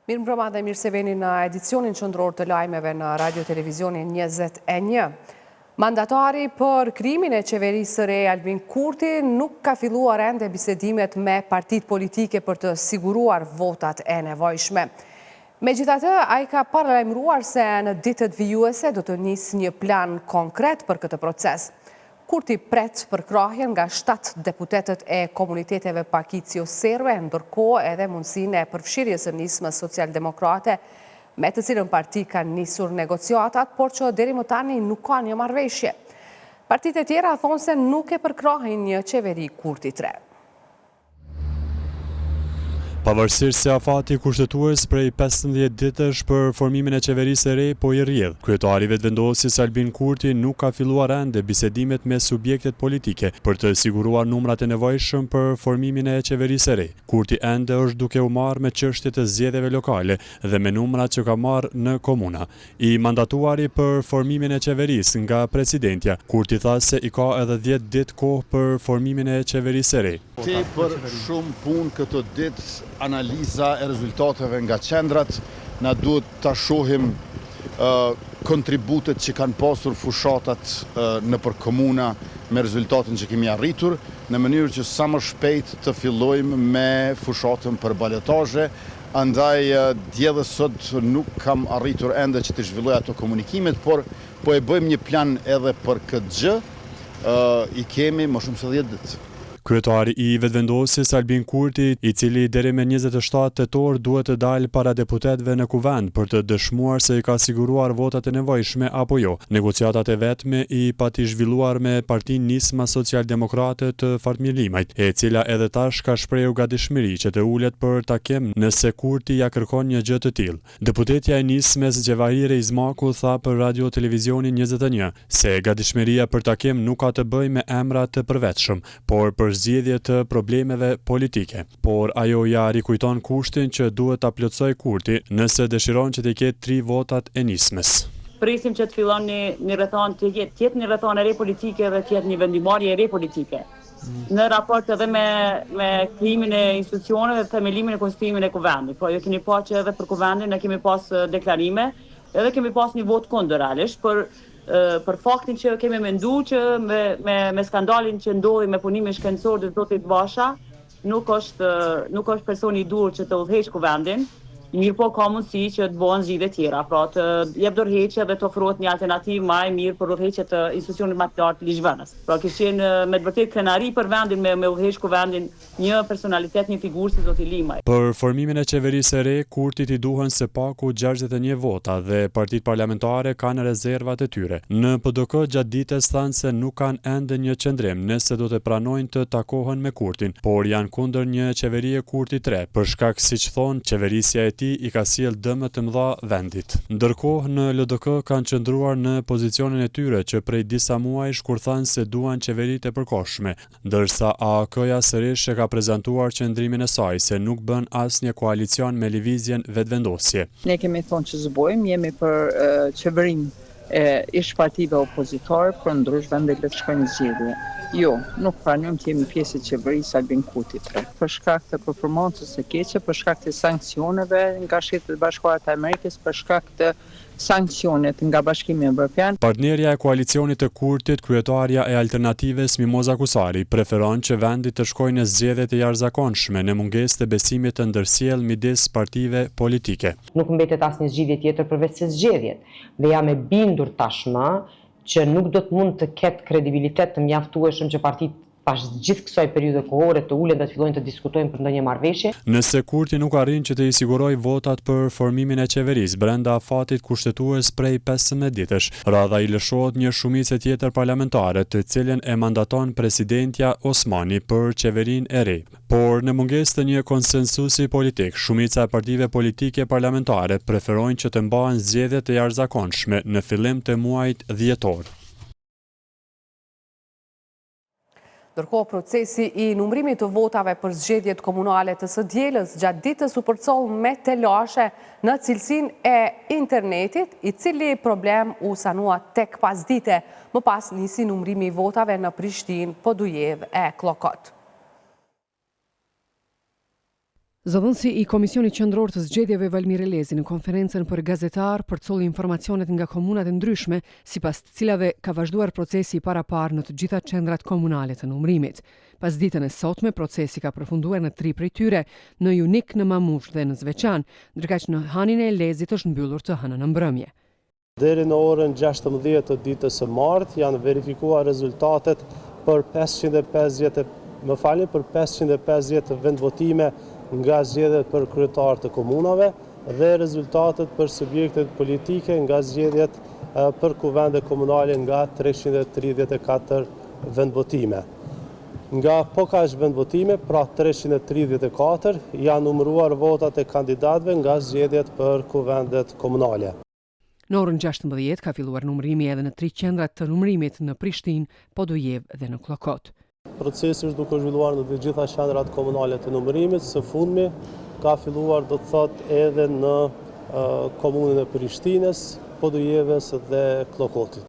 Mirë mbrëma dhe mirë se veni në edicionin qendror të lajmeve në Radio Televizionin 21. Mandatari për krimin e qeverisë së re Albin Kurti nuk ka filluar ende bisedimet me partitë politike për të siguruar votat e nevojshme. Megjithatë, ai ka paralajmëruar se në ditët vijuese do të nisë një plan konkret për këtë proces. Kurti pret përkrahjen nga 7 deputetët e komuniteteve Pakicjo Serve, ndërkohë edhe mundësinë e përfshirjes së nismës socialdemokrate, me të cilën parti kanë nisur negociatat, por që deri më tani nuk ka një marrëveshje. Partitë e tjera thonë se nuk e përkrahin një qeveri Kurti 3. Pavarësisht se afati kushtetues prej 15 ditësh për formimin e qeverisë së re po i rrjedh. Kryetari vetëvendosjes Albin Kurti nuk ka filluar ende bisedimet me subjektet politike për të siguruar numrat e nevojshëm për formimin e qeverisë së re. Kurti ende është duke u marrë me çështjet e zgjedhjeve lokale dhe me numrat që ka marrë në komuna. I mandatuari për formimin e qeverisë nga presidentja, Kurti tha se i ka edhe 10 ditë kohë për formimin e qeverisë së re. Për shumë punë këtë ditë, analiza e rezultateve nga qendrat, na duhet ta shohim kontributet që kanë pasur fushatat në për komuna me rezultatin që kemi arritur, në mënyrë që sa më shpejt të fillojmë me fushatën për balotazhe. Andaj dje dhe sot nuk kam arritur ende që të zhvilloj ato komunikimet, por po e bëjmë një plan edhe për këtë gjë, i kemi më shumë se 10 ditë. Kryetari i vetëvendosjes Albin Kurti, i cili deri me 27 tetor duhet të dalë para deputetëve në kuvend për të dëshmuar se i ka siguruar votat e nevojshme apo jo. Negociatat e vetme i pati zhvilluar me Partinë Nisma Socialdemokrate të Fatmirlimajt, e cila edhe tash ka shprehur gatishmëri që të ulet për takim nëse Kurti ja kërkon një gjë të tillë. Deputetja e Nismes Gjevahire Izmaku tha për Radio Televizionin 21 se gatishmëria për takim nuk ka të bëjë me emra të përvetshëm, por për zgjedhje të problemeve politike. Por ajo ja rikujton kushtin që duhet ta plotësoj Kurti nëse dëshiron që të ketë 3 votat e nismes. Presim që të fillon një rrethon të jetë një rrethon e re politike dhe të jetë një vendimarrje e re politike. Në raport edhe me krijimin e institucioneve dhe themelimin e konstituimit e kuvendit. Po ju keni pa që edhe për kuvendin ne kemi pas deklarime, edhe kemi pas një vot kundër realisht për faktin që kemi menduar që me skandalin që ndodhi me punimin shkencor të zotit Basha, nuk është personi i duhur që të udhëheqë kuvendin, mirë po ka mundësi që të bëhen zgjidhje tjera, pra të jep dorëheqje dhe të ofrohet një alternativë më e mirë për udhëheqje të institucionit më të lartë të ligjvënës. Pra kishin me të vërtetë krenari për vendin me udhëheq kuvendin një personalitet, një figurë si zoti Limaj. Për formimin e qeverisë së re, Kurtit i duhen së paku 61 vota dhe partitë parlamentare kanë rezervat e tyre. Në PDK gjatë ditës thanë se nuk kanë ende një qendrim nëse do të pranojnë të takohen me Kurtin, por janë kundër një qeverie Kurti 3, për shkak siç thonë qeverisja e i ka sjell dëme të mëdha vendit. Ndërkohë në LDK kanë qëndruar në pozicionin e tyre që prej disa muajsh kur thanë se duan qeveritë e përkohshme, ndërsa AAK-ja sërish e ka prezantuar qëndrimin e saj se nuk bën asnjë koalicion me lëvizjen vetëvendosje. Ne kemi thonë që zbojmë, jemi për qeverim ish partive opozitare, për ndrysh vendet le të shkojnë në zgjedhje. Jo, nuk pranojmë të jemi pjesë e qeverisë Albin Kurti 3. Për shkak të performancës së keqe, për shkak të sanksioneve nga Shtetet e Bashkuara të Amerikës, për shkak të sanksionet nga Bashkimi Evropian. Partnerja e koalicionit të Kurtit, kryetaria e Alternativës Mimoza Kusari, preferon që vendi të shkojë në zgjedhje të jashtëzakonshme në mungesë të besimit të ndërsjell midis partive politike. Nuk mbetet asnjë zgjidhje tjetër përveç se zgjedhjet. Dhe jam e bindur tashmë që nuk do të mund të ketë kredibilitet të mjaftueshëm që partitë pas gjithë kësaj periudhe kohore të ulen dhe të fillojnë të diskutojnë për ndonjë marrëveshje. Nëse Kurti nuk arrin që të i sigurojë votat për formimin e qeverisë brenda afatit kushtetues prej 15 ditësh, radha i lëshohet një shumicë tjetër parlamentare, të cilën e mandaton presidentja Osmani për qeverinë e re. Por në mungesë të një konsensusi politik, shumica e partive politike parlamentare preferojnë që të mbahen zgjedhje të jashtëzakonshme në fillim të muajit dhjetor. Ndërkohë, procesi i numrimit të votave për zgjedhjet komunale të së dielës gjatë ditës u përcoll me telashe në cilësinë e internetit, i cili problem u sanua tek pasdite. Më pas nisi numrimi i votave në Prishtinë, Podujev e Klokot. Zëdhënësi i Komisionit Qendror të Zgjedhjeve Valmir Elezi në konferencën për gazetar përcolli informacionet nga komunat e ndryshme, sipas të cilave ka vazhduar procesi i parapar në të gjitha qendrat komunale të numërimit. Pas ditën e sotme, procesi ka përfunduar në 3 prej tyre, në Junik, në Mamush dhe në Zveçan, ndërkaq në Hanin e Elezit është mbyllur të hënën në mbrëmje. Deri në orën 16 të ditës së martë janë verifikuar rezultatet për 550 vendvotime nga zgjedhjet për kryetarë të komunave dhe rezultatet për subjektet politike nga zgjedhjet për kuvende komunale nga 334 vendvotime. Nga pokaq vendvotime, pra 334, janë numëruar votat e kandidatëve nga zgjedhjet për kuvendet komunale. Në orën 16 ka filluar numërimi edhe në 3 qendrat të numërimit në Prishtinë, Podujev dhe në Klokot. Procesi është duke zhvilluar në të gjitha qendrat komunale të numërimit, së fundmi ka filluar do të thot edhe në komunën e Prishtinës, Podujeves dhe Klokotit.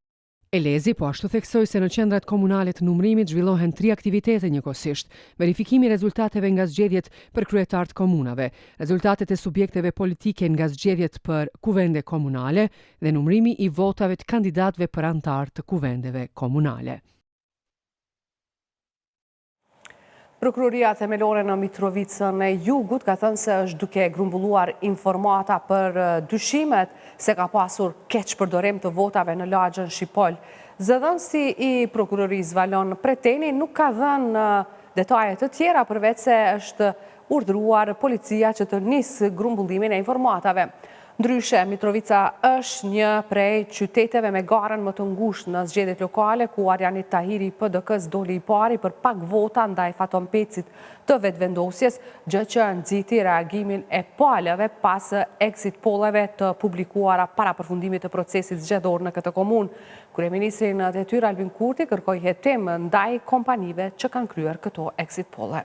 Elezi po ashtu theksoi se në qendrat komunale të numërimit zhvillohen 3 aktivitete njëkohësisht: verifikimi i rezultateve nga zgjedhjet për kryetar të komunave, rezultatet e subjekteve politike nga zgjedhjet për kuvende komunale dhe numërimi i votave të kandidatëve për antar të kuvendeve komunale. Prokuroria themelore në Mitrovicën e Jugut ka thënë se është duke grumbulluar informata për dyshimet se ka pasur keq përdorim të votave në lagjën Shqipol. Zëdhënësi i prokurorisë Valon Preteni nuk ka dhënë detaje të tjera përveç se është urdhëruar policia që të nisë grumbullimin e informatave. Ndryshe, Mitrovica është një prej qyteteve me garën më të ngushtë në zgjedhjet lokale, ku Arjanit Tahiri PDK-s doli i pari për pak vota ndaj Faton Pecit të vetëvendosjes, gjë që nxiti reagimin e palëve pas exit polleve të publikuara para përfundimit të procesit zgjedhor në këtë komunë. Kryeministri në detyrë Albin Kurti kërkoi hetim ndaj kompanive që kanë kryer këto exit polle.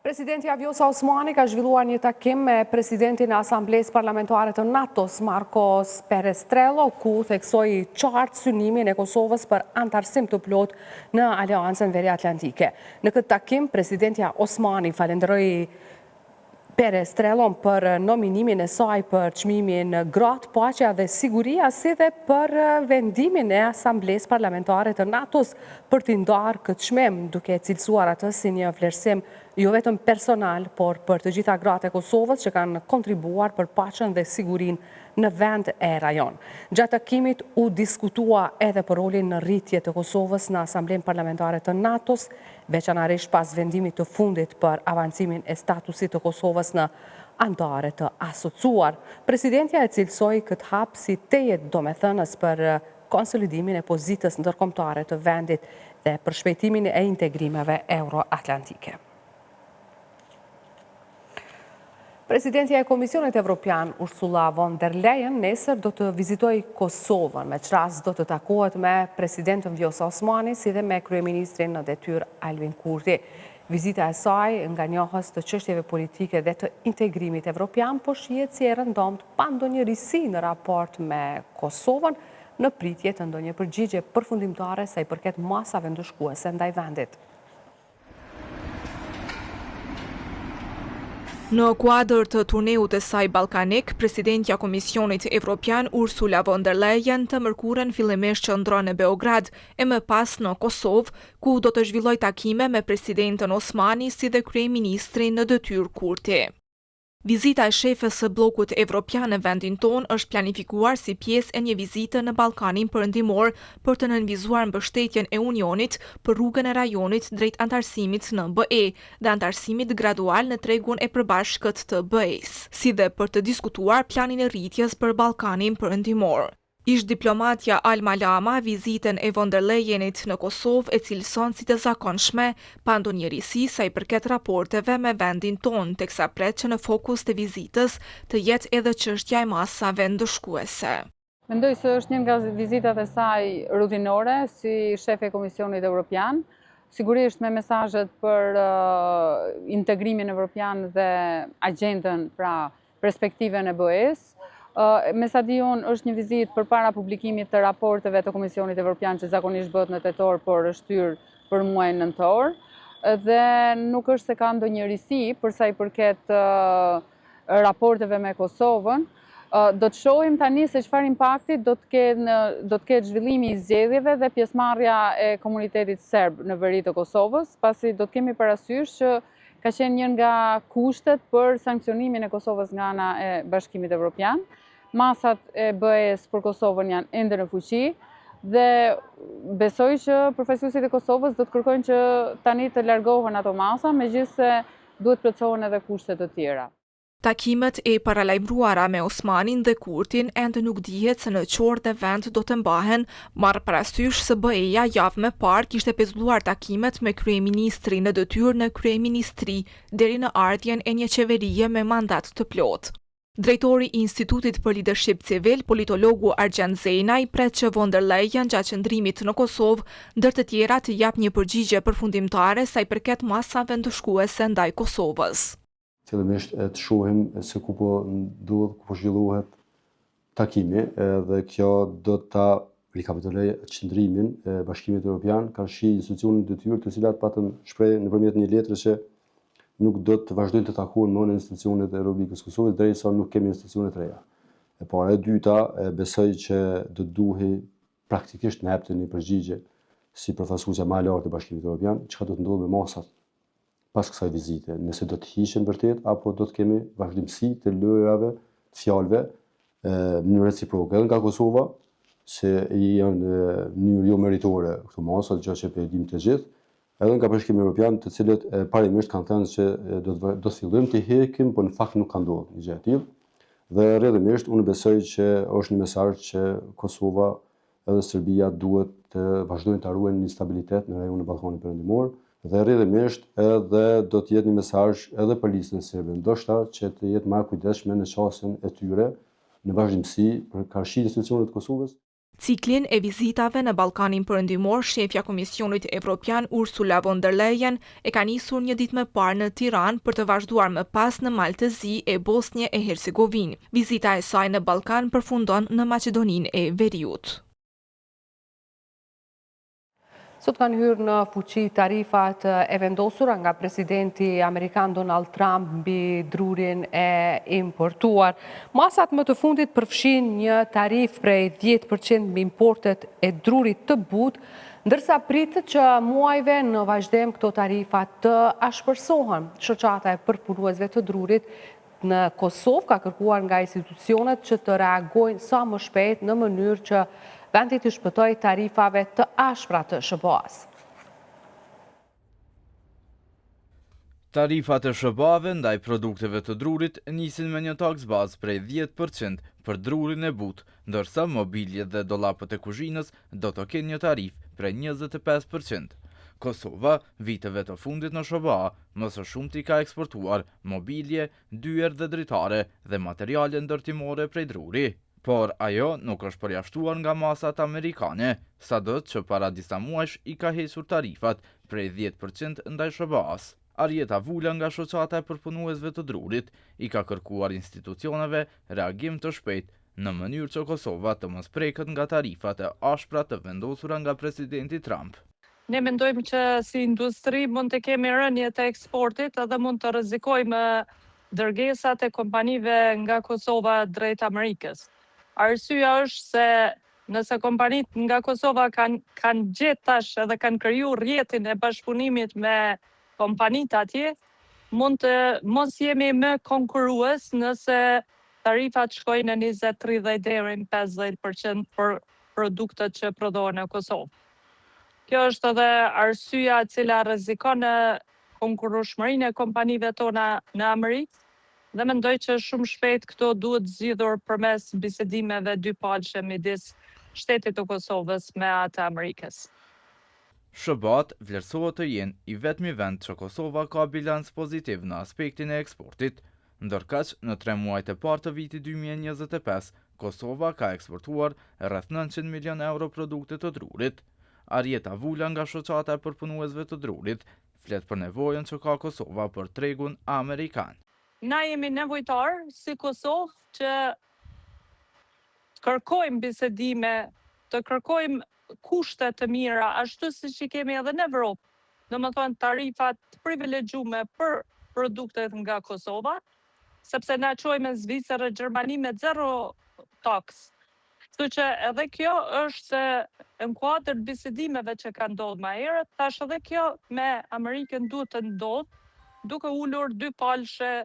Presidenti Vjosa Osmani ka zhvilluar një takim me presidentin e Asamblesë Parlamentare të NATO-s, Marcos Perestrello, ku theksoi qartë synimin e Kosovës për antarësim të plot në Aleancën Veriatlantike. Në këtë takim, presidenti Osmani falenderoi Perestrellon për nominimin e saj për çmimin Gratë, Paqja dhe Siguria, si dhe për vendimin e Asamblesë Parlamentare të NATO-s për t'i ndarë këtë çmim, duke cilësuar atë si një vlerësim jo vetëm personal, por për të gjitha gratë e Kosovës që kanë kontribuar për paqen dhe sigurinë në vend e rajon. Gjatë takimit u diskutua edhe për rolin në rritje të Kosovës në Asamblenë Parlamentare të NATO-s, veçanërisht pas vendimit të fundit për avancimin e statusit të Kosovës në antare të asociuar. Presidentja e cilësoi këtë hap si teje domethënës për konsolidimin e pozitës ndërkombëtare të vendit dhe për shpejtimin e integrimeve euroatlantike. Presidentja e Komisionit Evropian, Ursula von der Leyen, nesër do të vizitoj Kosovën, me çrast do të takohet me presidentën Vjosa Osmani, si dhe me kryeministrin në detyrë Albin Kurti. Vizita e saj nga njohës të çështjeve politike dhe të integrimit evropian, po shihet si e rëndomt pa ndonjë risi në raport me Kosovën, në pritje të ndonjë përgjigje përfundimtare sa i përket masave ndëshkuese ndaj vendit. Në kuadër të turneut e saj ballkanik, presidentja Komisionit Evropian Ursula von der Leyen të mërkurën fillimisht qëndron në Beograd e më pas në Kosovë, ku do të zhvilloj takime me presidentën Osmani si dhe kryeministrin në detyrë Kurti. Vizita e shefës së bllokut evropian në vendin tonë është planifikuar si pjesë e një vizite në Ballkanin Perëndimor për të nënvizuar mbështetjen e Unionit për rrugën e rajonit drejt antarësimit në BE dhe antarësimit gradual në tregun e përbashkët të BE-s, si dhe për të diskutuar planin e rritjes për Ballkanin Perëndimor. Ish diplomatja Alma Lama vizitën e von der Leyenit në Kosovë e cilëson si të zakonshme, pa ndonjë risi sa i përket raporteve me vendin tonë, teksa pret që në fokus të vizitës të jetë edhe çështja e masave ndëshkuese. Mendoj se është një nga vizitat e saj rutinore si shef e Komisionit Evropian, sigurisht me mesazhet për integrimin evropian dhe agjendën, pra perspektiven e BE-s. Me sa di unë është një vizitë përpara publikimit të raporteve të Komisionit Evropian që zakonisht bëhet në tetor, por është hyrë për muajin nëntor, dhe nuk është se ka ndonjë risi përsa i përket raporteve me Kosovën. Do të shohim tani se çfarë impakti do të ketë zhvillimi i zgjedhjeve dhe pjesëmarrja e komunitetit serb në veri të Kosovës, pasi do të kemi parasysh që ka qenë një nga kushtet për sankcionimin e Kosovës nga ana e Bashkimit Evropian. Masat e BE-s për Kosovën janë ende në fuqi dhe besoj që përfaqësuesit e Kosovës do të kërkojnë që tani të largohen ato masa, megjithëse duhet plotësohen edhe kushte të tjera. Takimet e paralajmëruara me Osmanin dhe Kurtin ende nuk dihet se në çfarë dhe vend do të mbahen, marrë parasysh se BE-ja javë më parë kishte pezulluar takimet me kryeministri në detyrë në kryeministri deri në ardhjen e një qeverie me mandat të plotë. Drejtori i Institutit për Leadership Civil, politologu Arjan Zejnaj, pret që von der Leyen gjatë qëndrimit në Kosovë, ndër të tjera të jap një përgjigje përfundimtare sa i përket masave ndëshkuese ndaj Kosovës. Fillimisht të shohim se ku po ndodh, ku po zhvillohet takimi dhe kjo do ta rikapitulojë qëndrimin e Bashkimit Evropian, kanë shi institucionet detyrë të cilat patën shpreh nëpërmjet një letre që nuk do të vazhdojnë të takohen më në institucionet e Republikës Kosovës derisa nuk kemi institucione të reja. E para e dyta, besoj që do duhej praktikisht në jepte një përgjigje si përfaqësuesja më e lartë e Bashkimit Evropian, çka do të ndodhë me masat pas kësaj vizite, nëse do të hiqen vërtet apo do të kemi vazhdimsi të lojrave, të fjalëve në mënyrë reciproke edhe nga Kosova, se janë në mënyrë jo meritore këto masa, gjë që e dim të gjithë, edhe nga Bashkimi Evropian, të cilët parimisht kanë thënë se do të fillojmë të hekim, por në fakt nuk ka ndodhur një gjë e tillë. Dhe rrjedhimisht unë besoj që është një mesazh që Kosova edhe Serbia duhet të vazhdojnë të ruajnë një stabilitet në rajonin e Ballkanit Perëndimor, dhe rrjedhimisht edhe do të jetë një mesazh edhe për listën serbe, ndoshta që të jetë më e kujdesshme në çastin e tyre në vazhdimsi për karshi institucionet të Kosovës. Ciklin e vizitave në Ballkanin Perëndimor, shefja Komisionit Evropian Ursula von der Leyen e ka nisur një ditë më parë në Tiranë për të vazhduar më pas në Maltëzi e Bosnjë e Hercegovinë. Vizita e saj në Ballkan përfundon në Maqedoninë e Veriut. Sot kanë hyrë në fuqi tarifat e vendosura nga presidenti Amerikan Donald Trump mbi drurin e importuar. Masat më të fundit përfshin një tarif prej 10% mbi importet e drurit të butë, ndërsa pritet që muajve në vazhdim këto tarifat të ashpërsohen. Shoqata e përpunuesve të drurit në Kosovë ka kërkuar nga institucionet që të reagojnë sa më shpejt në mënyrë që vendi të shpëtoj tarifave të ashpra të SBA-s. Tarifat e SBA-ve ndaj produkteve të drurit nisin me një taks bazë prej 10% për drurin e butë, ndërsa mobiljet dhe dollapët e kuzhinës do të kenë një tarif prej 25%. Kosova, viteve të fundit në SBA, më së shumti ka eksportuar mobilje, dyer dhe dritare dhe materiale ndërtimore prej druri. Por ajo nuk është përjashtuar nga masat amerikane, sado që para disa muajsh i ka hequr tarifat prej 10% ndaj SBA-s. Arjeta Vula nga shoqata e përpunuesve të drurit i ka kërkuar institucioneve reagim të shpejt në mënyrë që Kosova të mos preket nga tarifat e ashpra të vendosura nga presidenti Trump. Ne mendojmë që si industri mund të kemi rënje të eksportit edhe mund të rrezikojmë dërgesat e kompanive nga Kosova drejt Amerikës. Arsyeja është se nëse kompanitë nga Kosova kanë gjetë tash edhe kanë kriju rrjetin e bashkëpunimit me kompanitë atje, mund të mos jemi më konkurrues nëse tarifat shkojnë në 20-30 deri në 50% për produktet që prodhohen në Kosovë. Kjo është edhe arsyeja e cila rrezikon konkurrueshmërinë e kompanive tona në Amerikë. Dhe mendoj që shumë shpejt këto duhet zgjidhur përmes bisedimeve dypalëshe midis shtetit të Kosovës me atë e Amerikës. SBA-t vlerësohet të jenë i vetmi vend që Kosova ka bilans pozitiv në aspektin e eksportit, ndërkaq në 3 muajt e parë të vitit 2025, Kosova ka eksportuar rreth 900 milion euro produkte të drurit. Arjeta Vula nga shoqata e përpunuesve të drurit flet për nevojën që ka Kosova për tregun amerikan. Na jemi nevojtar si Kosovë që të kërkojmë bisedime, të kërkojmë kushte të mira, ashtu si që kemi edhe në Evropë, do më thonë tarifat privilegjume për produktet nga Kosova, sepse na qojmë në Zvicër e Gjermani me 0 taks. Kështu që edhe kjo është në kuadër bisedimeve që ka ndodhur më herët, tash edhe kjo me Amerikën duhet të ndodhë, duke ulur dy palshe,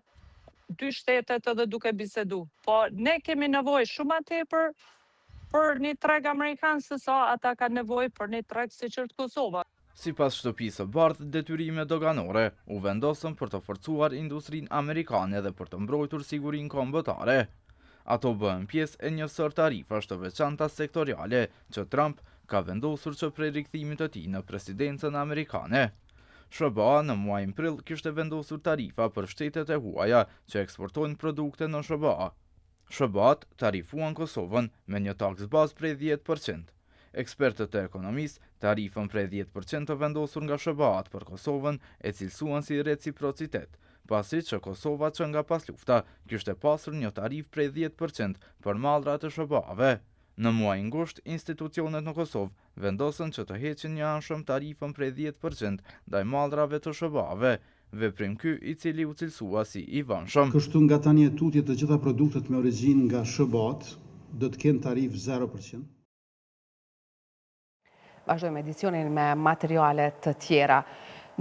dy shtetet edhe duke bisedu. Po ne kemi nevojë shumë më tepër për një treg amerikan se sa ata kanë nevojë për një treg siç është Kosova. Sipas shtëpisë së bardhë, detyrime doganore u vendosën për të forcuar industrinë amerikane dhe për të mbrojtur sigurinë kombëtare. Ato bëhen pjesë e një sër tarifash të veçanta sektoriale që Trump ka vendosur që prej rikthimit të tij në presidencën amerikane. SBA në muajin prill kishte vendosur tarifa për shtetet e huaja që eksportojnë produkte në SBA. SBA-t tarifuan Kosovën me një taks bazë prej 10%. Ekspertët e ekonomisë tarifën prej 10% të vendosur nga SBA-t për Kosovën e cilësuan si reciprocitet, pasi që Kosova që nga pas lufta kishte pasur një tarif prej 10% për mallrat e SBA-ve. Në muajin gusht, institucionet në Kosovë vendosën që të heqin një anshëm tarifën prej 10% ndaj mallrave të SBA-ve, veprim ky i cili u cilësua si i vënshëm. Kështu nga tani e tutje të gjitha produktet me origjinë nga SBA-t do të kenë tarif 0%. Vazhdojmë edicionin me materialet të tjera.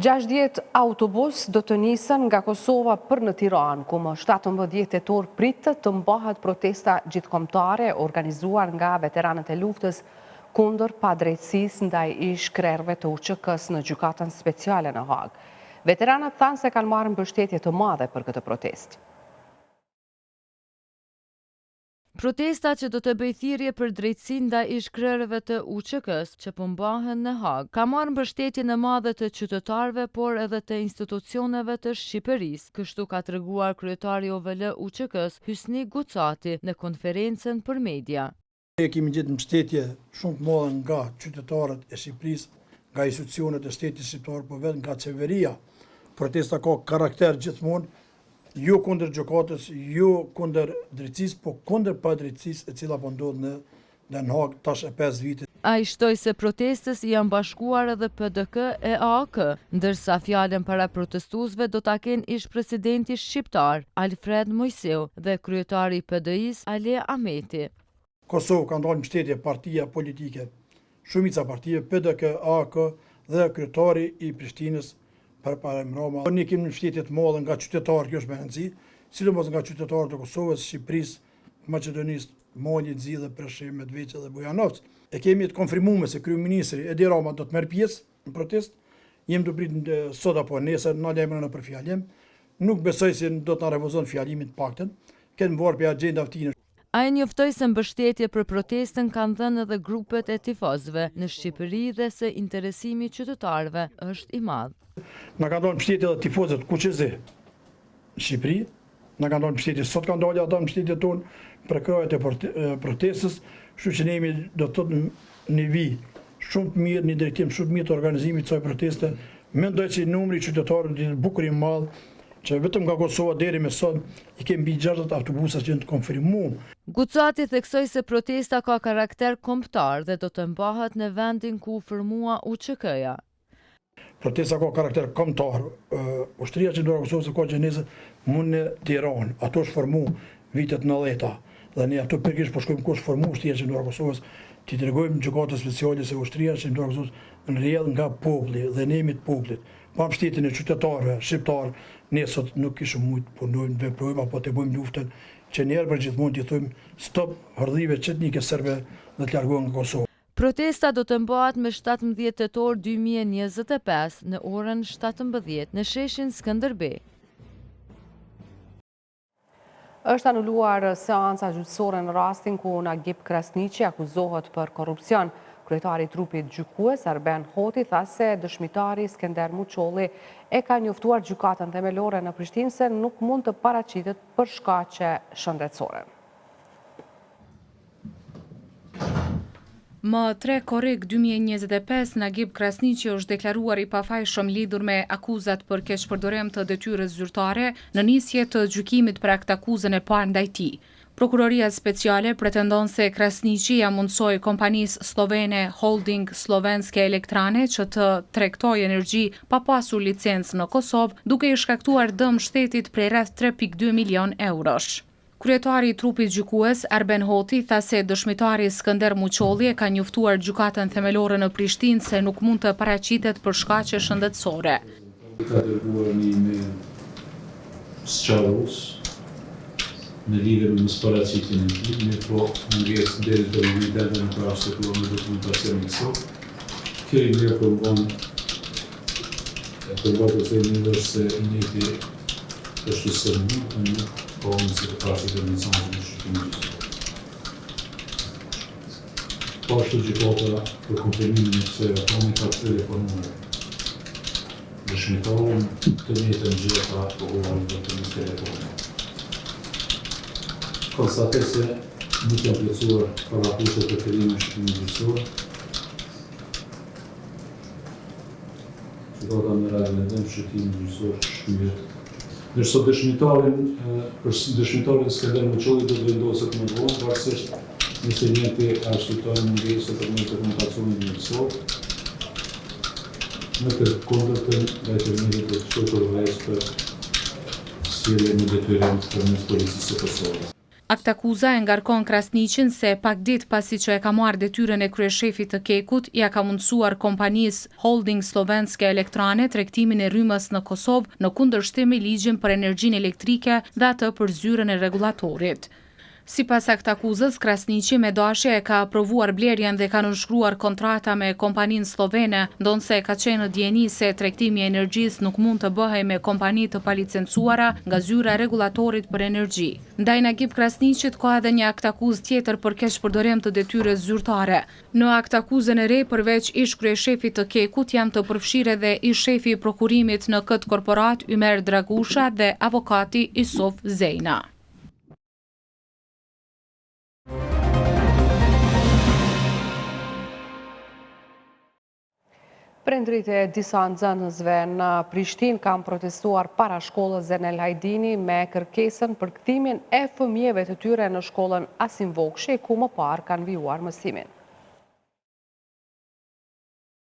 60 autobus do të nisën nga Kosova për në Tiranë, ku më 17 tetor pritë të mbahet protesta gjithkombëtare organizuar nga veteranët e luftës kundër padrejtësisë ndaj ish-krerëve të UÇK-s në gjykatën speciale në Hagë. Veteranët thanë se kanë marrë mbështetje të madhe për këtë protestë. Protesta që do të bëjë thirrje për drejtësinë ndaj ish-krerëve të UÇK-s që po mbahen në Hagë, ka marrë mbështetjen e madhe të qytetarëve, por edhe të institucioneve të Shqipërisë, kështu ka treguar kryetari OVL UÇK-s Hysni Gucati në konferencën për media. Ne kemi gjetur mbështetje shumë të madhe nga qytetarët e Shqipërisë, nga institucionet e shtetit shqiptar, por vetëm nga qeveria. Protesta ka karakter gjithmonë jo kundër gjykatës, jo kundër drejtësisë, po kundër padrejtësisë e cila po ndodh në Den Haag tash e 5 vite. Ai shtoi se protestës janë bashkuar edhe PDK e AK, ndërsa fjalën para protestuesve do ta kenë ish-presidenti shqiptar Alfred Mojseu dhe kryetari i PDI-s Ali Ahmeti. Kosovë ka ndalë mbështetje partia politike, shumica partive, PDK, AK dhe kryetari i Prishtinës për parem Roma. Ne kemi mbështetje të madhe nga qytetarë, kjo është me rëndësi, sidomos nga qytetarët e Kosovës, Shqipërisë, Maqedonisë, Malit, Zi dhe Preshevë, Medveçë dhe Bujanovc. E kemi të konfirmuar se kryeministri Edi Rama do të merr pjesë në protestë. Jemi të pritë sot apo nesër në lajmën për fjalim. Nuk besoj se do të na refuzon fjalimin të paktën. Kemë varë për agenda vtinë. Ai njoftoi se mbështetje për protestën kanë dhënë edhe grupet e tifozëve në Shqipëri dhe se interesimi i qytetarëve është i madh. Na kanë dhënë mbështetje edhe tifozët kuqezi në Shqipëri. Na kanë dhënë mbështetje, sot kanë dalë ata mbështetje tonë për krahët e protestës, kështu që ne jemi do të thotë në vit shumë të mirë, një drejtim shumë të mirë të organizimit të kësaj proteste. Mendoj se numri i qytetarëve është bukur i madh, që vetëm nga Kosova deri më sot i kemi mbi 60 autobusa që janë të konfirmuar. Gucati theksoi se protesta ka karakter kombëtar dhe do të mbahet në vendin ku u formua UÇK-ja. Protesta ka karakter kombëtar. Ushtria që ndora Kosovës ka gjenezë mund në Tiranë. Ato është formu vitet 90-ta. Dhe ne ato pikërisht po shkojmë kush formu ushtria që ndora Kosovës, ti tregojmë gjykatës speciale se ushtria që ndora Kosovës në rrjedh nga populli dhe ne jemi të popullit. Pa mbështetjen e qytetarëve shqiptar, ne sot nuk kishim mujt të punojmë, veprojmë apo të bëjmë luftën që njerë për gjithmonë t'i thojmë stop hërdhive qetnike serbe dhe të largohen nga Kosovë. Protesta do të mbahet me 17 tetor 2025 në orën 17 në sheshin Skënderbej. Është anuluar seanca gjyqësore në rastin ku Nagib Krasniqi akuzohet për korrupsion. Kryetari i trupit gjykues Arben Hoti tha se dëshmitari Skender Muçolli e ka njoftuar gjykatën themelore në Prishtinë se nuk mund të paraqitet për shkaqe shëndetësore. Më 3 korrik 2025, Nagib Krasniqi është deklaruar i pafajshëm lidhur me akuzat për keqpërdorim të detyrës zyrtare në nisje të gjykimit për akt akuzën e parë ndaj tij. Prokuroria speciale pretendon se Krasniqi ja mundsoi kompanisë slovene Holding Slovenske Elektrane që të tregtojë energji pa pasur licencë në Kosovë, duke i shkaktuar dëm shtetit prej rreth 3.2 milion eurosh. Kryetari i trupit gjykues Erben Hoti tha se dëshmitari Skënder Muqolli e ka njoftuar gjykatën themelore në Prishtinë se nuk mund të paraqitet për shkaqe shëndetësore. Ka dërguar një email sqarues në lidhje me paraqitjen e tij, mirë po mungesë deri te momenti në rast se fillon me dokumentacion e sot. Kjo i mirë përmbon të themi se njëti është sërinë, po në se të pashtë të nësënë në shqiptinë gjithë. Po ashtu gjykata për komprimimin e kësaj atomi ka telefonuar dëshmitarin të njëjtën gjë ka pohuar vetëm në telefon. Konstatoj se nuk janë plotësuar parakushtet për krijimit të shkrimit gjyqësor. Gjykata merr vendim shkrimin gjyqësor shkryhet. Ndërsa dëshmitarin Skënder Muqolli do të vendoset më vonë, varësisht nëse njëti arsyetohet mungesë për një dokumentacion gjyqësor. Në të kundërtën, lajtërimi do të shkojë përvojës për sjellje në detyrim përmes policisë së Kosovës. Aktakuza e ngarkon Krasniqin se pak ditë pasi që e ka marrë detyrën e kryeshefit të Kekut, ja ka mundsuar kompanisë Holding Slovenske Elektrane tregtimin e rrymës në Kosovë në kundërshtim me ligjin për energjinë elektrike dhe atë për zyrën e rregullatorit. Sipas aktakuzës, Krasniqi me dashje e ka aprovuar blerjen dhe ka nënshkruar kontrata me kompaninë slovene, ndonse ka qenë në dieni se tregtimi i energjisë nuk mund të bëhej me kompani të palicencuara nga zyra e rregullatorit për energji. Ndaj Nagib Krasniqit ka edhe një aktakuzë tjetër për keqpërdorim të detyrës zyrtare. Në aktakuzën e re, përveç ish kryeshefit të Kekut, janë të përfshirë edhe ish shefi i prokurimit në këtë korporat Ymer Dragusha dhe avokati Yusuf Zejna. Prindrit e disa nxënësve në Prishtinë kanë protestuar para shkollës Zenel Hajdini me kërkesën për kthimin e fëmijëve të tyre në shkollën Asim Vokshi, ku më parë kanë vijuar mësimin.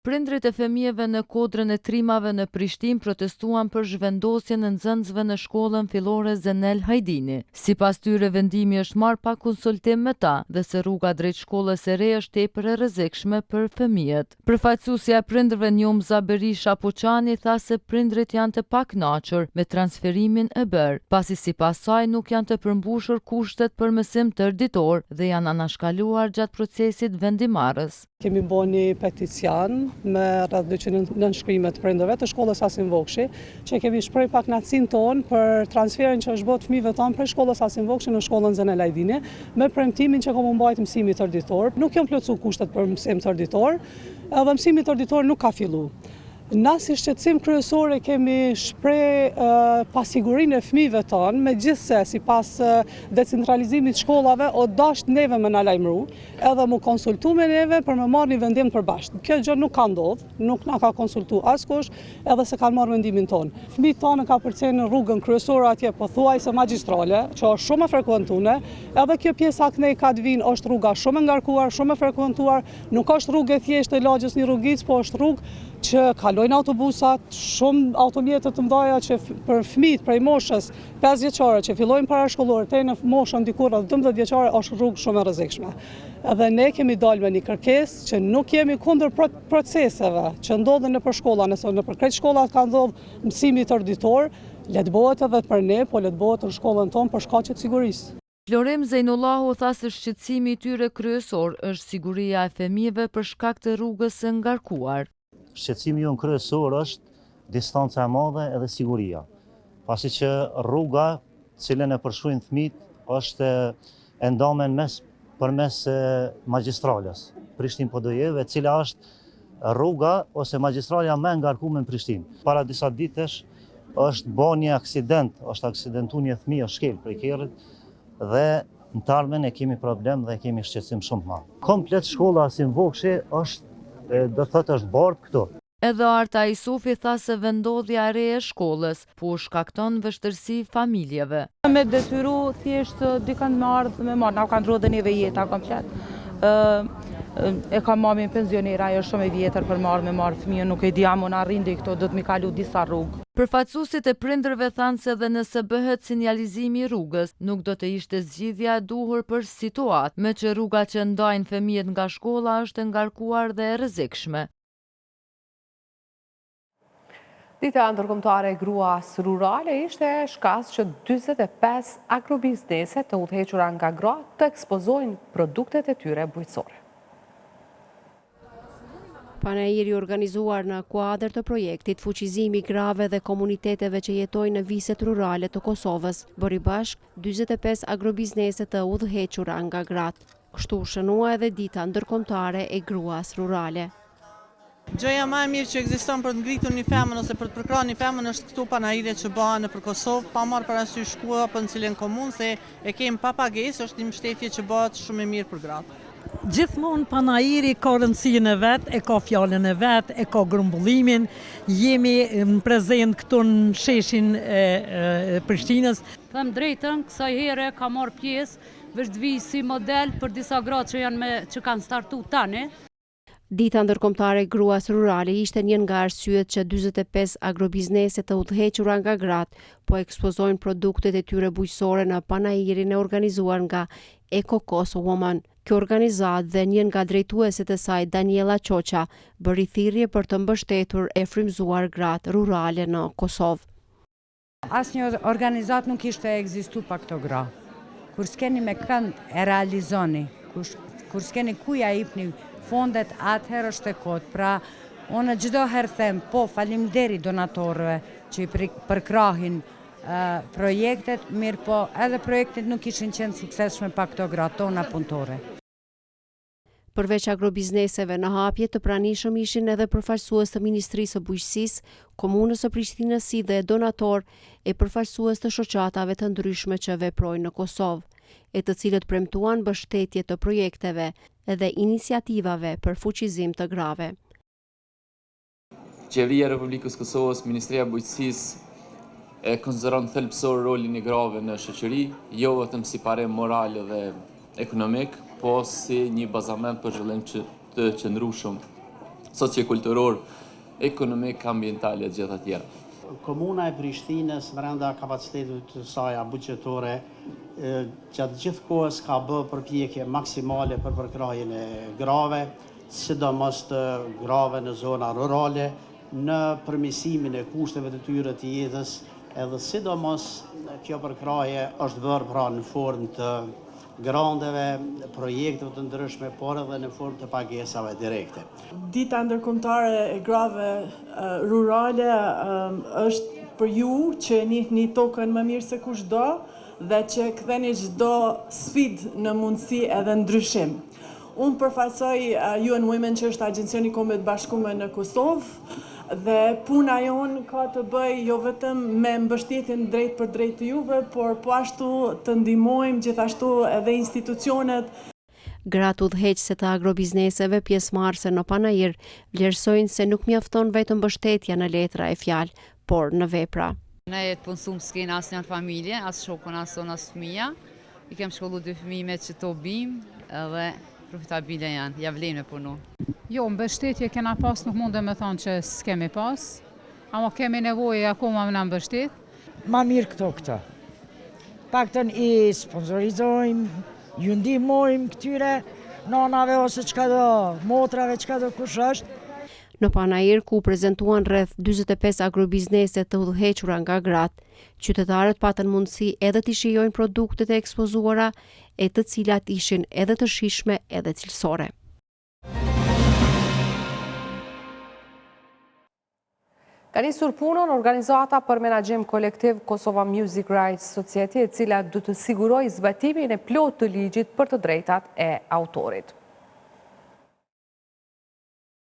Prindrit e fëmijëve në Kodrën e Trimave në Prishtinë protestuan për zhvendosjen e nxënësve në shkollën fillore Zenel Hajdini. Sipas tyre, vendimi është marrë pa konsultim me ta dhe se rruga drejt shkollës së re është tepër e rrezikshme për fëmijët. Përfaqësuesja e prindërve Njomza Berisha Poçani tha se prindrit janë të pakënaqur me transferimin e bërë, pasi sipas saj nuk janë të përmbushur kushtet për mësim tërditor dhe janë anashkaluar gjatë procesit vendimarrës. Kemi bërë një peticion me rreth 200 nënshkrimet prindërve të shkollës Asim Vokshi, që kemi shpreh pakënaqësinë tonë për transferin që është bërë fëmijëve tonë prej shkollës Asim Vokshi në shkollën Zenel Hajdini, me premtimin që ka mbajtur mësimi tërditor. Nuk janë plotësuar kushtet për mësim tërditor, edhe mësimi tërditor nuk ka filluar. Na si shqetësim kryesore kemi shpreh pasigurinë e fëmijëve tonë, megjithse sipas decentralizimit të shkollave o dasht neve me na lajmëru, edhe mu konsultu me neve për me marrë një vendim të përbashkët. Kjo gjë nuk ka ndodhur, nuk na ka konsultu askush, edhe se kanë marrë vendimin tonë. Fëmijët tonë ka përcjellë në rrugën kryesore atje pothuajse magjistrale, që është shumë e frekuentuar, edhe kjo pjesa kënej ka të vinë është rruga shumë e ngarkuar, shumë e frekuentuar, nuk është rrugë e thjeshtë e lagjës një rrugic, po është rrugë që kalojnë autobusat, shumë automjete të mëdha që për fëmijët prej moshës 5 vjeçare që fillojnë parashkollore deri në moshën dikur 12 vjeçare është rrugë shumë e rrezikshme. Edhe ne kemi dalë me një kërkesë që nuk jemi kundër proceseve që ndodhen nëpër shkolla, nëse nëpër krejt shkollat ka ndodhur mësimi tërditor, le të bëhet edhe për ne, po le të bëhet në shkollën tonë për shkaqe të sigurisë. Florem Zejnullahu tha se shqetësimi i tyre kryesor është siguria e fëmijëve për shkak të rrugës së ngarkuar. Shqetësimi jonë kryesor është distanca e madhe edhe siguria, pasi që rruga cilën e përshkruajnë fëmijët është e ndamen përmes magjistrales Prishtinë Podojeve, e cila është rruga ose magjistralja më e ngarkuar në Prishtinë. Para disa ditësh është bërë një aksident, është aksidentuar një fëmijë shkel prej kerrit dhe në të ardhmen e kemi problem dhe kemi shqetësim shumë të madh. Komplet shkolla Asim Vokshi është do thotë është bardh këtu. Edhe Arta Isufi tha se vendodhja e re e shkollës po shkakton vështirësi familjeve. Me detyru thjesht dikën me ardhë me marrë, na kanë ndrodhe neve jeta komplet. E ka mami pensionera, ajo shumë e vjetër për me marrë fëmijën, nuk e di a mon arrindi këto, do të mi kalu disa rrugë. Përfaqësuesit e prindërve thanë se edhe nëse bëhet sinjalizimi i rrugës, nuk do të ishte zgjidhja e duhur për situatë, me që rruga që ndajnë fëmijët nga shkolla është e ngarkuar dhe e rrezikshme. Dita ndërkombëtare e gruas rurale ishte shkas që 45 agrobizneset të udhëhequra nga gratë të ekspozojnë produktet e tyre bujqësore. Panajiri organizuar në kuadër të projektit Fuqizimi i grave dhe komuniteteve që jetojnë në viset rurale të Kosovës, bëri bashk 45 agrobizneset të udhëhequra nga gratë. Kështu shënua edhe dita ndërkombëtare e gruas rurale. Gjëja më e mirë që ekziston për të ngritur një femën ose për të përkrahur një femën është këtu panajire që bëhen nëpër Kosovë, pa marrë parasysh ku apo në cilën komunë, se e kemi pa pagesë, është një mbështetje që bëhet shumë e mirë për gratë. Gjithmonë panajiri ka rëndësinë e vetë, e ka fjalën e vetë, e ka grumbullimin, jemi në prezent këtu në sheshin e Prishtinës. Them drejtën, kësaj here ka marrë pjesë, veç të vij si model për disa gratë që kanë startu tani. Dita ndërkombëtare e gruas rurale ishte një nga arsyet që 45 agrobizneset të udhëhequra nga gratë po ekspozojnë produktet e tyre bujqësore në panajirin e organizuar nga Eco Koso Woman. Kjo organizat dhe një nga drejtueset e saj, Daniela Qoqa, bëri thirrje për të mbështetur e frymzuar gratë rurale në Kosovë. Asnjë organizat nuk ishte ekzistu pa këto gra. Kur s'keni me kënd e realizoni, kur s'keni ku ja jepni fondet, atëherë është e kot. Pra, unë çdo herë them, po faleminderit donatorëve që i përkrahin projektet, mirë po edhe projektet nuk ishin qenë suksesshme pa këto gra tona punëtore. Përveç agrobizneseve në hapje të pranishëm ishin edhe përfaqësues të Ministrisë së Bujqësisë, Komunës së Prishtinës si dhe donator e përfaqësues të shoqatave të ndryshme që veprojnë në Kosovë, e të cilët premtuan mbështetje të projekteve dhe iniciativave për fuqizim të grave. Qeveria e Republikës Kosovës, Ministria e Bujqësisë e konsideron thelbësor rolin e grave në shoqëri, jo vetëm si parim moral dhe ekonomik, po si një bazament për zhvillim të qëndrueshëm sociokulturor, ekonomik, ambiental e gjitha tjera. Komuna e Prishtinës brenda kapacitetit të saj buxhetore gjatë gjithë kohës ka bërë përpjekje maksimale për përkrahjen e grave, sidomos të grave në zona rurale, në përmirësimin e kushteve të tyre të jetës, edhe sidomos kjo përkrahje është bërë pra në formë të grandeve, projekteve të ndryshme, por edhe në formë të pagesave direkte. Dita ndërkombëtare e grave rurale është për ju që njihni tokën më mirë se kushdo dhe që ktheni çdo sfidë në mundësi edhe ndryshim. Unë përfaqësoj UN Women që është agjencioni i Kombeve të Bashkuara në Kosovë dhe puna jonë ka të bëjë jo vetëm me mbështetjen drejt për drejt të juve, por po ashtu të ndihmojmë gjithashtu edhe institucionet. Gratë udhëheqëse të agrobizneseve pjesëmarrëse në panajir vlerësojnë se nuk mjafton vetëm mbështetja në letra e fjalë, por në vepra. Ne jetë punësum s'kena asë një familje, asë shokun, asë fëmija. I kem shkollu 2 fëmijë me që to bim edhe profitabile janë, ja vlen me punu. Jo, mbështetje kena pas, nuk mundem me thonë që s'kemi pas, ama kemi nevojë akoma me na mbështet. Ma mirë këta. Paktën i sponsorizojmë, ju ndihmojmë këtyre nanave ose çka do, motrave çka do kush është. Në panajir ku prezentuan rreth 45 agrobizneset të udhëhequra nga gratë, qytetarët patën mundësi edhe të shijojnë produktet e ekspozuara, e të cilat ishin edhe të shijshme edhe cilësore. Ka nisur punën organizata për menaxhim kolektiv Kosova Music Rights Society, e cila do të sigurojë zbatimin e plotë të ligjit për të drejtat e autorit.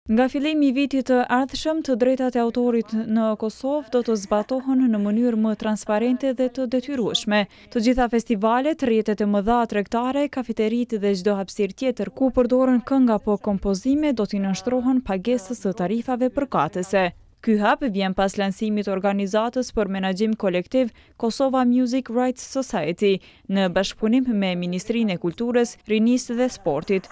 Nga fillimi i vitit të ardhshëm, të drejtat e autorit në Kosovë do të zbatohen në mënyrë më transparente dhe të detyrueshme. Të gjitha festivalet, rrjetet e mëdha tregtare, kafeteritë dhe çdo hapësirë tjetër ku përdoren këngë apo kompozime do t'i nënshtrohen pagesës së tarifave përkatëse. Ky hap vjen pas lansimit të organizatës për menaxhim kolektiv Kosova Music Rights Society në bashkëpunim me Ministrinë e Kulturës, Rinisë dhe Sportit.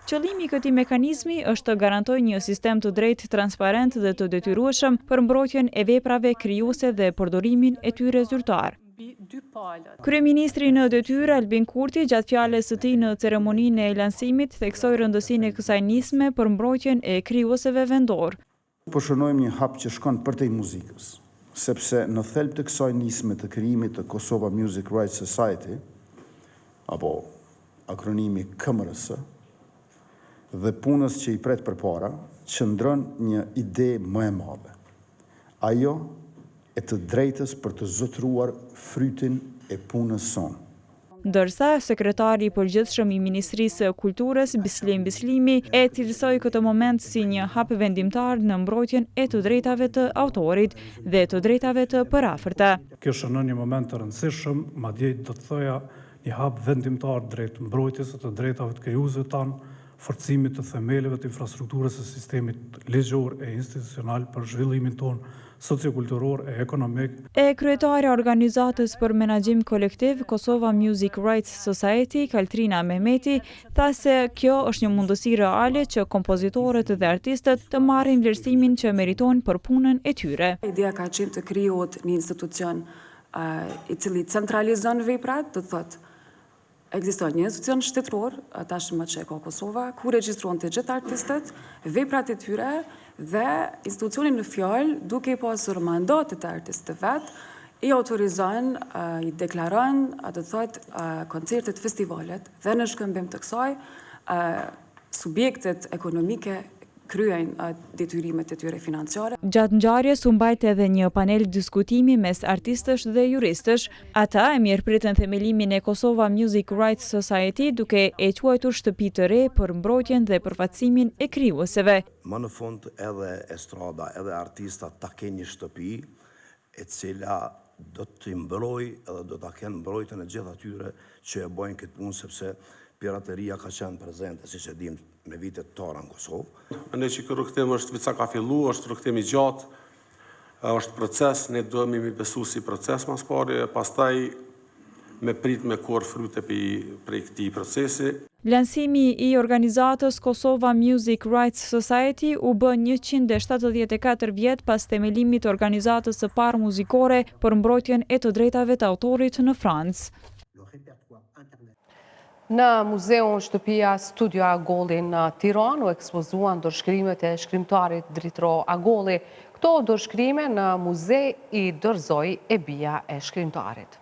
Qëllimi i këtij mekanizmi është të garantojë një sistem të drejtë, transparent dhe të detyrueshëm për mbrojtjen e veprave krijuese dhe përdorimin e tyre zyrtar. Kryeministri në detyrë Albin Kurti gjatë fjalës së tij në ceremoninë e lansimit theksoi rëndësinë e kësaj nisme për mbrojtjen e krijuesve vendor. Po shënojmë një hap që shkon përtej muzikës, sepse në thelb të kësaj nisme të krijimit të Kosova Music Rights Society, apo akronimi KMRS, dhe punës që i pret përpara, qëndron një ide më e madhe. Ajo e të drejtës për të zotëruar frytin e punës sonë. Ndërsa sekretari i përgjithshëm i Ministrisë së Kulturës, Bislim Bislimi, e cilësoi këtë moment si një hap vendimtar në mbrojtjen e të drejtave të autorit dhe të drejtave të përafërta. Kjo shënon një moment të rëndësishëm, madje do të thoja një hap vendimtar drejt mbrojtjes së të drejtave të krijuesve tanë, forcimit të themeleve të infrastrukturës së sistemit ligjor e institucional për zhvillimin tonë sociokulturor e ekonomik. Kryetare e organizatës për menaxhim kolektiv Kosova Music Rights Society, Kaltrina Mehmeti, tha se kjo është një mundësi reale që kompozitorët dhe artistët të marrin vlerësimin që meritojnë për punën e tyre. Ideja ka qenë të krijohet një institucion i cili centralizon veprat, do të thotë ekziston një institucion shtetëror, tashmë që ka Kosova, ku regjistruan të gjithë artistët, veprat e tyre dhe institucionin në fjalë, duke i pasur mandatet e artistëve vet, i autorizon, i deklaron, do të thotë koncertet, festivalet dhe në shkëmbim të kësaj subjektet ekonomike kryejnë detyrimet e tyre financiare. Gjatë ngjarjes u mbajt edhe një panel diskutimi mes artistësh dhe juristësh. Ata e mirëpritën themelimin e Kosova Music Rights Society duke e quajtur shtëpi të re për mbrojtjen dhe përfaqësimin e krijuesve. Më në fund edhe estrada, edhe artistat ta kenë një shtëpi e cila do të mbrojë edhe do ta kenë mbrojtjen e gjithë atyre që e bojnë këtë punë, sepse pirateria ka qenë prezente, siç e dim, me vitet tëra në Kosovë. Mendoj që ky rrugtim është vica ka filluar, është rrugtim i gjatë, është proces, ne duhemi mi besu si proces mas pari, pastaj me prit me kur fryte prej këtij procesi. Lansimi i organizatës Kosova Music Rights Society u bë 174 vjet pas themelimit të organizatës së parë muzikore për mbrojtjen e të drejtave të autorit në Francë. Në Muzeun Shtëpia Studio Agolli në Tiranë u ekspozuan dorëshkrimet e shkrimtarit Dritro Agolli. Këto dorëshkrime në muze i dorëzoi e bija e shkrimtarit.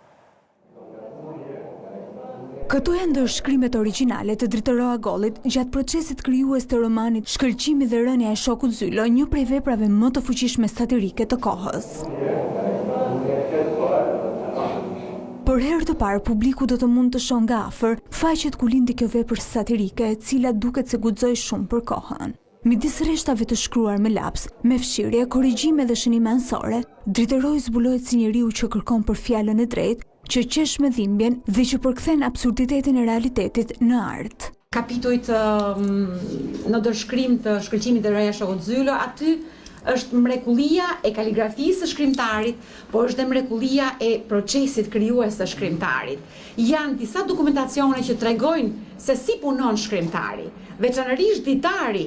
Këto janë dorëshkrimet origjinale të Dritro Agollit gjatë procesit krijues të romanit Shkëlqimi dhe rënia e shokut Zylo, një prej veprave më të fuqishme satirike të kohës. Për herë të parë, publiku do të mund të shohë nga afër faqet ku lindi kjo vepër satirike, e cila duket se guxoi shumë për kohën. Midis rreshtave të shkruar me laps, me fshirje, korrigjime dhe shënime anësore, Driteroi zbulohet si njeriu që kërkon për fjalën e drejtë, që qesh me dhimbjen dhe që përkthen absurditetin e realitetit në art. Kapitujt në dorëshkrim të Shkëlqimit dhe rënia e shokut Zylo, aty është mrekullia e kaligrafisë së shkrimtarit, por është dhe mrekullia e procesit krijues të shkrimtarit. Janë disa dokumentacione që tregojnë se si punon shkrimtari, veçanërisht ditari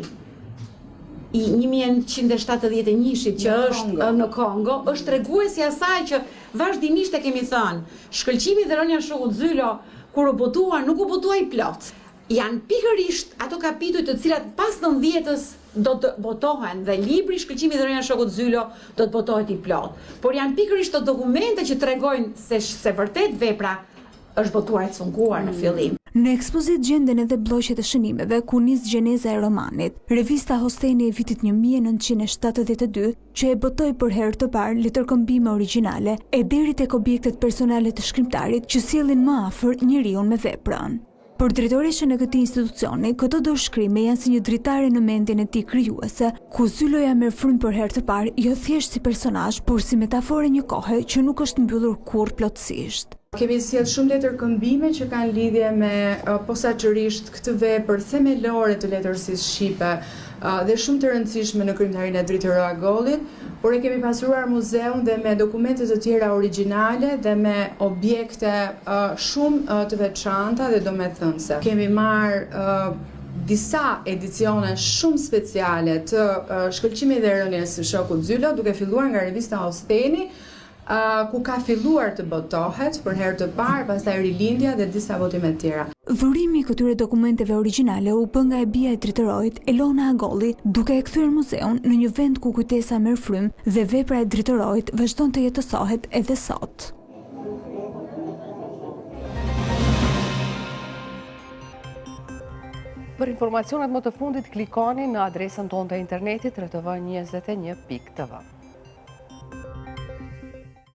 i 1171-shit që është në Kongo, është treguesi i asaj që vazhdimisht e kemi thënë, Shkëlqimi dhe rënia e shokut Zylo, kur u botua, nuk u botuai plot. Janë pikërisht ato kapituj të cilat pas 90-s do të botohen dhe libri Shkëlqimi dhe rënia e shokut Zylo do të botohet i plot. Por janë pikërisht të dokumente që tregojnë se vërtet vepra është botuar e cunguar në fillim. Në ekspozit gjenden edhe bloqet e shënimeve ku nis gjeneza e romanit, revista Hosteni e vitit 1972, që e botoi për herë të parë letërkëmbime origjinale e deri tek objektet personale të shkrimtarit që sjellin më afër njeriun me veprën. Për drejtoreshën e këtij institucioni, këto dorëshkrime janë si një dritare në mendjen e tij krijuese, ku Zyloja merr frymë për herë të parë jo thjesht si personazh, por si metafore një kohe që nuk është mbyllur kurrë plotësisht. Kemi sjell shumë letër këmbime që kanë lidhje me posaçërisht këtë vepër themelore të letërsisë shqipe dhe shumë të rëndësishme në krijimtarinë e Dritë Roagollit, por e kemi pasuruar muzeun dhe me dokumente të tjera origjinale dhe me objekte shumë të veçanta dhe domethënëse. Kemi marrë disa edicione shumë speciale të shkëlqimit dhe rënies së shokut Zylo, duke filluar nga revista Osteni, ku ka filluar të botohet për herë të parë, pastaj rilindja dhe disa votime të tjera. Dhurimi i këtyre dokumenteve origjinale u bë nga e bija e Dritërorit, Elona Agolli, duke e kthyer muzeun në një vend ku kujtesa merr frymë dhe vepra e Dritërorit vazhdon të jetësohet edhe sot. Për informacionet më të fundit, klikoni në adresën tonë të internetit rtv21.tv.